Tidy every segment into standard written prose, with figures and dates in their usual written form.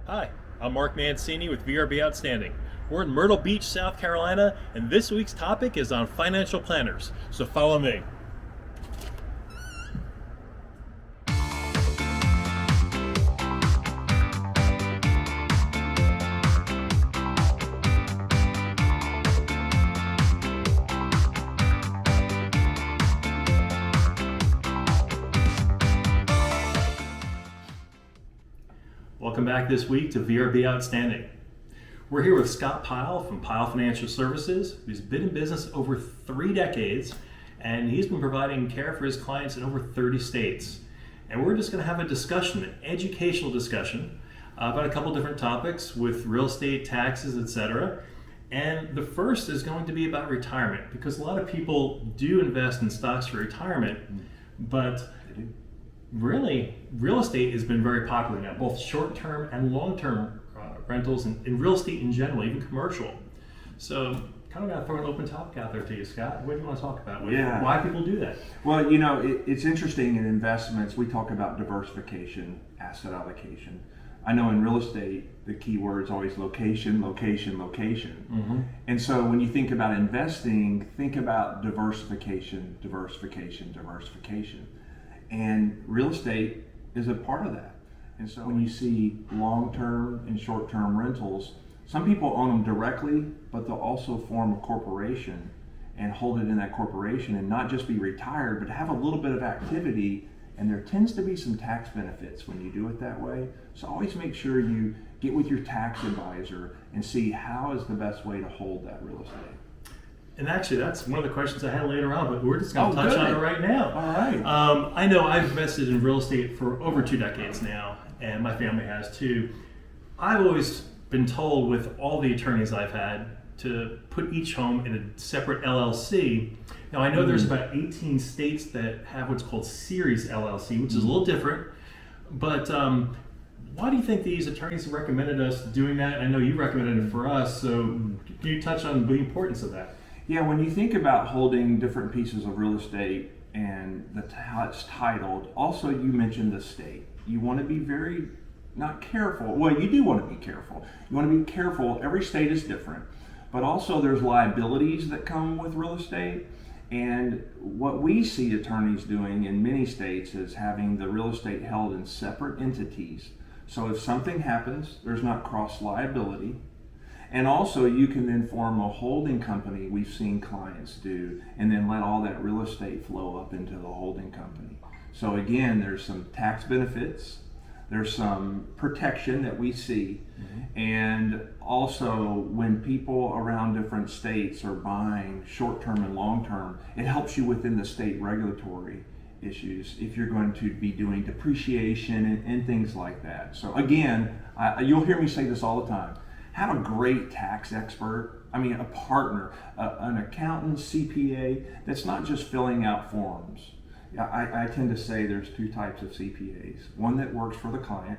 Hi, I'm Mark Mancini with VRB Outstanding. We're in Myrtle Beach, South Carolina, and this week's topic is on financial planners. So follow me. Welcome back this week to VRB Outstanding. We're here with Scott Pyle from Pyle Financial Services, who's been in business over 3 decades, and he's been providing care for his clients in over 30 states. And we're just going to have a discussion, an educational discussion, about a couple different topics with real estate, taxes, etc. And the first is going to be about retirement, because a lot of people do invest in stocks for retirement, but really, real estate has been very popular now, both short-term and long-term rentals and real estate in general, even commercial. So kind of got to throw an open topic out there to you, Scott. What do you want to talk about? Why people do that? Well, it's interesting in investments. We talk about diversification, asset allocation. I know in real estate, the key word is always location, location, location. Mm-hmm. And so when you think about investing, think about diversification, diversification, diversification. And real estate is a part of that. And so when you see long-term and short-term rentals, some people own them directly, but they'll also form a corporation and hold it in that corporation and not just be retired, but have a little bit of activity. And there tends to be some tax benefits when you do it that way. So always make sure you get with your tax advisor and see how is the best way to hold that real estate. And actually, that's one of the questions I had later on, but we're just going to touch on it right now. All right. I know I've invested in real estate for over 2 decades now, and my family has too. I've always been told with all the attorneys I've had to put each home in a separate LLC. Now, I know there's about 18 states that have what's called Series LLC, which is a little different, but why do you think these attorneys recommended us doing that? I know you recommended it for us, so can you touch on the importance of that? Yeah, when you think about holding different pieces of real estate and how it's titled, also you mentioned the state. You want to be very, not careful, well, you do want to be careful. You want to be careful, every state is different, but also there's liabilities that come with real estate. And what we see attorneys doing in many states is having the real estate held in separate entities. So if something happens, there's not cross liability. And also you can then form a holding company, we've seen clients do, and then let all that real estate flow up into the holding company. So again, there's some tax benefits, there's some protection that we see, and also when people around different states are buying short-term and long-term, it helps you within the state regulatory issues if you're going to be doing depreciation and things like that. So again, you'll hear me say this all the time. Have a great tax expert, a partner, an accountant, CPA, that's not just filling out forms. I tend to say there's 2 types of CPAs, one that works for the client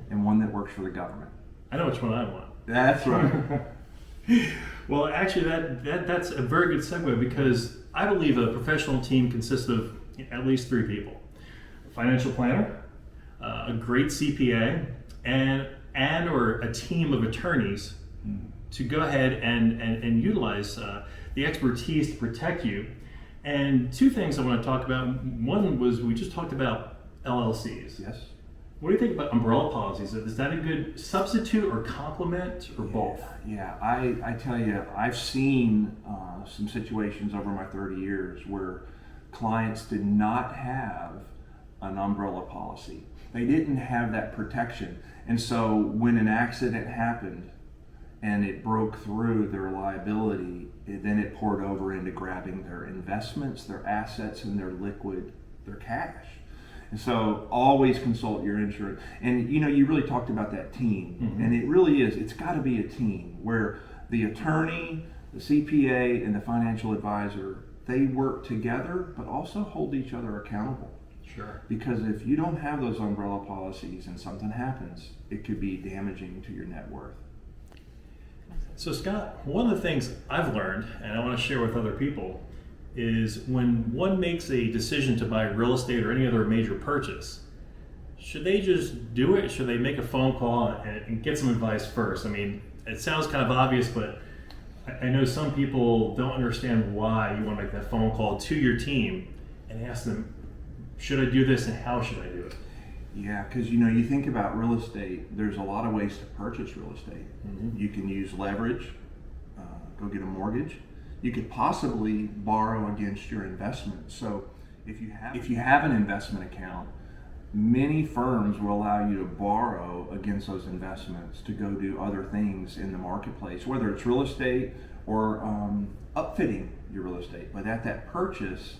and one that works for the government. I know which one I want. That's right. Well, actually, that's a very good segue, because I believe a professional team consists of at least 3 people. A financial planner, a great CPA, and or a team of attorneys to go ahead and utilize the expertise to protect you. And 2 things I want to talk about. One was, we just talked about LLCs. Yes. What do you think about umbrella policies? Is that a good substitute or complement or both? Yeah, I tell you, I've seen some situations over my 30 years where clients did not have an umbrella policy. They didn't have that protection. And so when an accident happened and it broke through their liability, then it poured over into grabbing their investments, their assets, and their cash. And so always consult your insurance. And you really talked about that team. And it really is, it's got to be a team where the attorney, the CPA, and the financial advisor, they work together, but also hold each other accountable. Sure. Because if you don't have those umbrella policies and something happens, it could be damaging to your net worth. So Scott, one of the things I've learned, and I want to share with other people, is when one makes a decision to buy real estate or any other major purchase, should they just do it? Should they make a phone call and get some advice first? I mean, it sounds kind of obvious, but I know some people don't understand why you want to make that phone call to your team and ask them, should I do this and how should I do it? Yeah, because you think about real estate, there's a lot of ways to purchase real estate. Mm-hmm. You can use leverage, go get a mortgage. You could possibly borrow against your investment. So if you have an investment account, many firms will allow you to borrow against those investments to go do other things in the marketplace, whether it's real estate or upfitting your real estate. But at that purchase,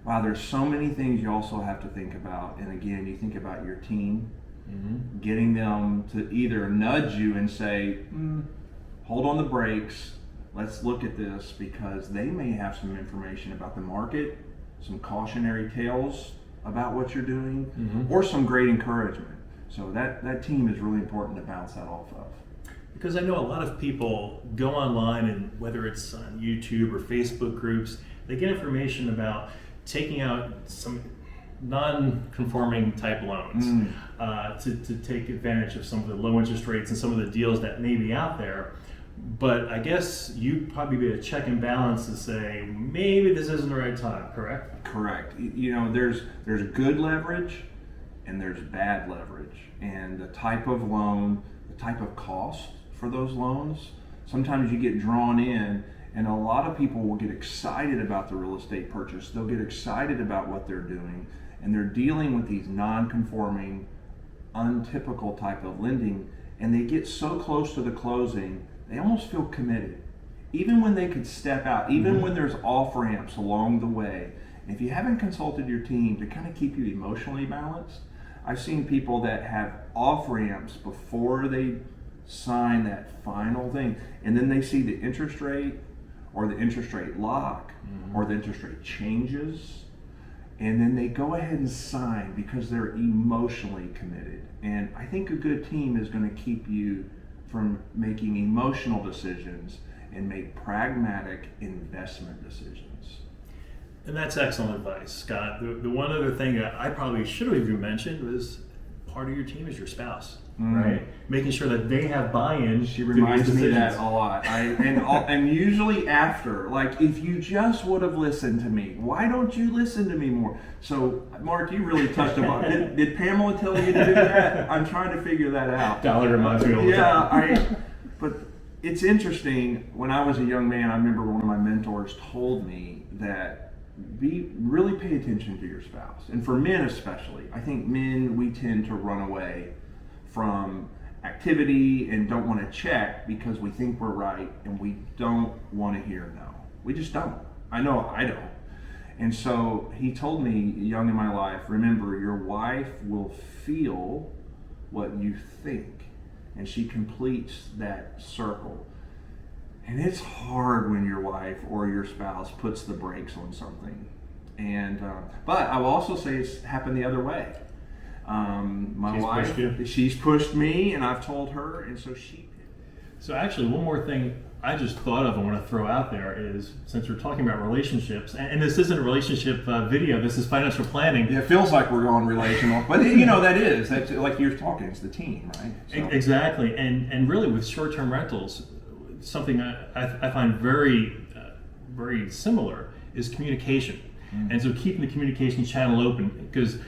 wow, there's so many things you also have to think about. And again, you think about your team, Mm-hmm. getting them to either nudge you and say, hold on the brakes, let's look at this, because they may have some information about the market, some cautionary tales about what you're doing, Mm-hmm. or some great encouragement. So that team is really important to bounce that off of. Because I know a lot of people go online, and whether it's on YouTube or Facebook groups, they get information about taking out some non-conforming type loans to take advantage of some of the low interest rates and some of the deals that may be out there. But I guess you'd probably be a check and balance to say, maybe this isn't the right time, correct? Correct. There's good leverage and there's bad leverage. And the type of loan, the type of cost for those loans, sometimes you get drawn in, and a lot of people will get excited about the real estate purchase. They'll get excited about what they're doing, and they're dealing with these non-conforming, untypical type of lending, and they get so close to the closing, they almost feel committed. Even when they could step out, even when there's off-ramps along the way. If you haven't consulted your team to kind of keep you emotionally balanced, I've seen people that have off-ramps before they sign that final thing, and then they see the interest rate or the interest rate lock or the interest rate changes, and then they go ahead and sign because they're emotionally committed. And I think a good team is going to keep you from making emotional decisions and make pragmatic investment decisions. And that's excellent advice, Scott. The one other thing that I probably should have even mentioned was part of your team is your spouse, right? Making sure that they have buy-in. She to reminds these me of decisions. that a lot. And usually after, like, if you just would have listened to me, why don't you listen to me more? So, Mark, you really touched on. Did Pamela tell you to do that? I'm trying to figure that out. Dollar reminds me all the time. But it's interesting. When I was a young man, I remember one of my mentors told me that really pay attention to your spouse. And for men especially, I think men, we tend to run away from activity and don't want to check because we think we're right and we don't want to hear no. We just don't. I know I don't. And so he told me young in my life, remember, your wife will feel what you think, and she completes that circle. And it's hard when your wife or your spouse puts the brakes on something. And but I will also say it's happened the other way. My wife, she's pushed me, and I've told her, and so she. So actually, one more thing I just thought of and want to throw out there is, since we're talking about relationships, and this isn't a relationship video, this is financial planning. Yeah, it feels like we're going relational, but that's like you're talking, it's the team, right? So. Exactly, and really with short-term rentals, something I find very similar is communication. And so keeping the communication channel open, because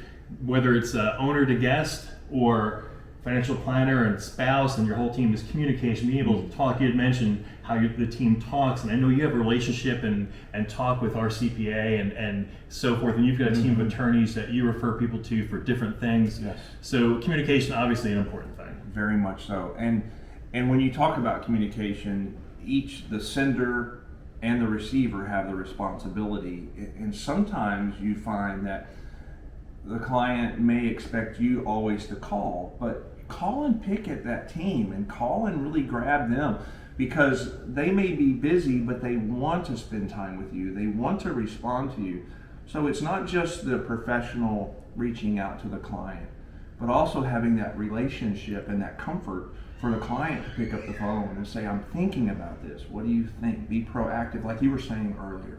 whether it's owner to guest or financial planner and spouse and your whole team, is communication, being able to talk. You had mentioned how the team talks, and I know you have a relationship and talk with our CPA and so forth, and you've got a team of attorneys that you refer people to for different things. Yes. So communication, obviously an important thing. Very much so. And when you talk about communication, the sender and the receiver have the responsibility. And sometimes you find that the client may expect you always to call, but call and pick at that team and call and really grab them, because they may be busy, but they want to spend time with you. They want to respond to you. So it's not just the professional reaching out to the client, but also having that relationship and that comfort for the client to pick up the phone and say, I'm thinking about this. What do you think? Be proactive, like you were saying earlier.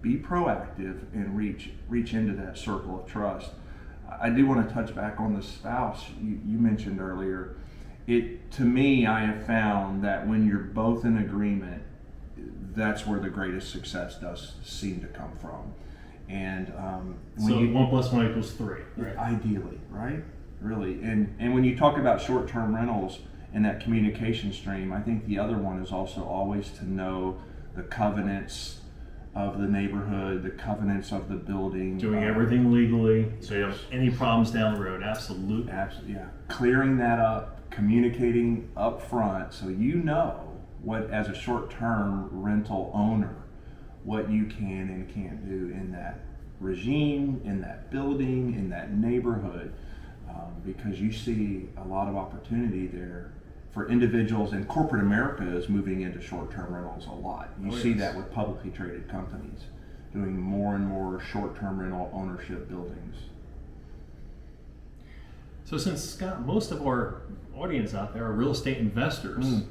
Be proactive and reach into that circle of trust. I do want to touch back on the spouse you mentioned earlier. To me, I have found that when you're both in agreement, that's where the greatest success does seem to come from. And so 1 + 1 = 3, right? Ideally, right? Really. And when you talk about short-term rentals and that communication stream, I think the other one is also always to know the covenants of the neighborhood, the covenants of the building. Doing everything legally, so you have any problems down the road. Absolutely. Absolutely, yeah. Clearing that up, communicating up front, so you know what, as a short-term rental owner, what you can and can't do in that regime, in that building, in that neighborhood, because you see a lot of opportunity there for individuals, and corporate America is moving into short-term rentals a lot. You see that with publicly traded companies doing more and more short-term rental ownership buildings. So since, Scott, most of our audience out there are real estate investors,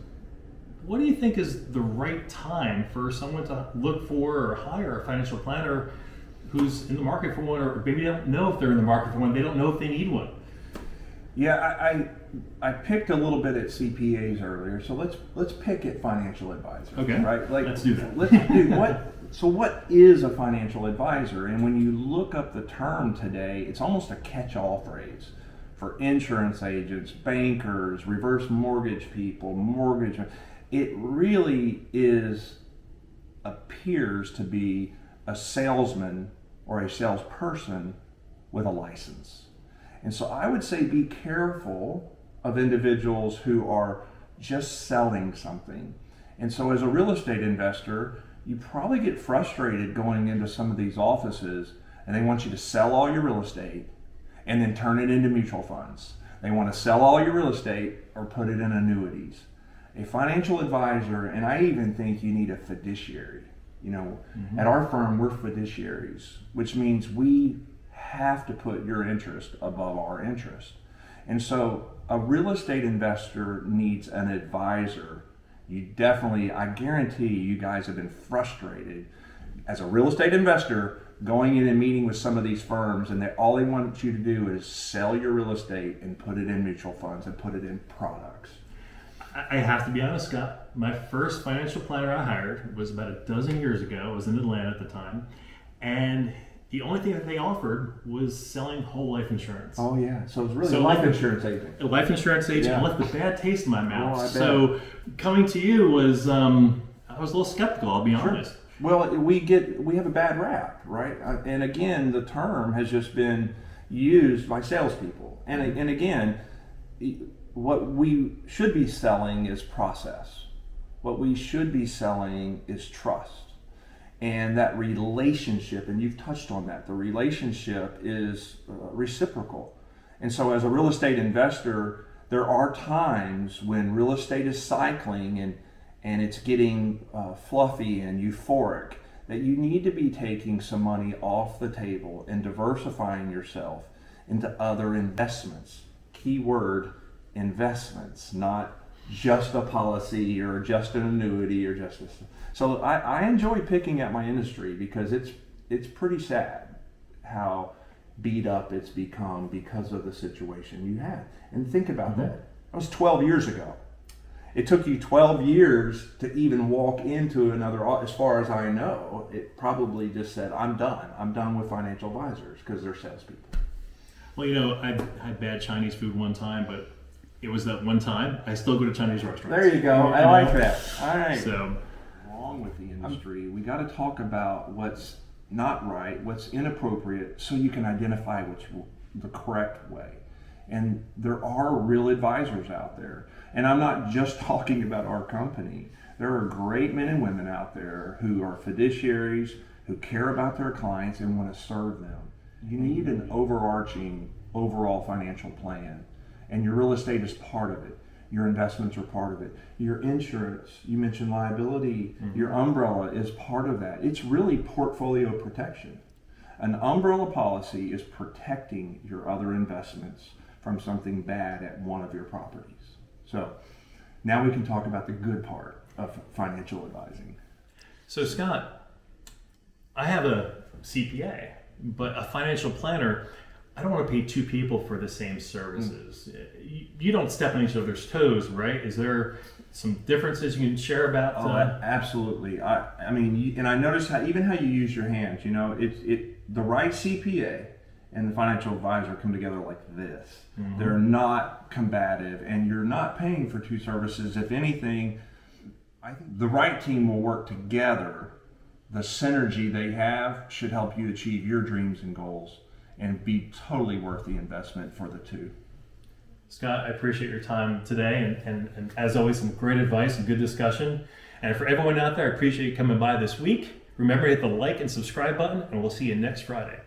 what do you think is the right time for someone to look for or hire a financial planner who's in the market for one, or maybe they don't know if they're in the market for one, they don't know if they need one? Yeah, I picked a little bit at CPAs earlier, so let's pick at financial advisors. Okay, right? let's do that. Let's do what. So what is a financial advisor? And when you look up the term today, it's almost a catch-all phrase for insurance agents, bankers, reverse mortgage people, mortgage. It really appears to be a salesman or a salesperson with a license. And so I would say be careful of individuals who are just selling something. And so as a real estate investor, you probably get frustrated going into some of these offices and they want you to sell all your real estate and then turn it into mutual funds. They want to sell all your real estate or put it in annuities. A financial advisor, and I even think you need a fiduciary. At our firm, we're fiduciaries, which means we have to put your interest above our interest. And so a real estate investor needs an advisor. I guarantee you guys have been frustrated as a real estate investor going in and meeting with some of these firms, and all they want you to do is sell your real estate and put it in mutual funds and put it in products. I have to be honest, Scott. My first financial planner I hired was about a dozen years ago. I was in Atlanta at the time, and the only thing that they offered was selling whole life insurance. Oh yeah, so it's really a life insurance agent. A life insurance agent left a bad taste in my mouth. Oh, I bet. So coming to you was, I was a little skeptical, I'll be honest. Well, we have a bad rap, right? And again, the term has just been used by salespeople. And again, what we should be selling is process. What we should be selling is trust. And that relationship, and you've touched on that, the relationship is reciprocal. And so as a real estate investor, there are times when real estate is cycling and it's getting fluffy and euphoric, that you need to be taking some money off the table and diversifying yourself into other investments. Key word, investments, not just a policy or just an annuity or just a... So I enjoy picking at my industry because it's pretty sad how beat up it's become because of the situation you had. And think about that. That was 12 years ago. It took you 12 years to even walk into another, as far as I know, it probably just said, I'm done. I'm done with financial advisors because they're salespeople. Well, I had bad Chinese food one time, but it was that one time. I still go to Chinese restaurants. There you go. I like that. All right. So, along with the industry, we got to talk about what's not right, what's inappropriate, so you can identify what's the correct way. And there are real advisors out there. And I'm not just talking about our company. There are great men and women out there who are fiduciaries, who care about their clients and want to serve them. You need an overarching, overall financial plan. And your real estate is part of it. Your investments are part of it. Your insurance, you mentioned liability, your umbrella is part of that. It's really portfolio protection. An umbrella policy is protecting your other investments from something bad at one of your properties. So now we can talk about the good part of financial advising. So Scott, I have a CPA, but a financial planner, I don't want to pay two people for the same services. You don't step on each other's toes, right? Is there some differences you can share about? Absolutely. I mean, and I notice how you use your hands. You know, the right CPA and the financial advisor come together like this. Mm-hmm. They're not combative, and you're not paying for two services. If anything, I think the right team will work together. The synergy they have should help you achieve your dreams and goals and be totally worth the investment for the two. Scott, I appreciate your time today, and as always, some great advice and good discussion. And for everyone out there, I appreciate you coming by this week. Remember to hit the like and subscribe button, and we'll see you next Friday.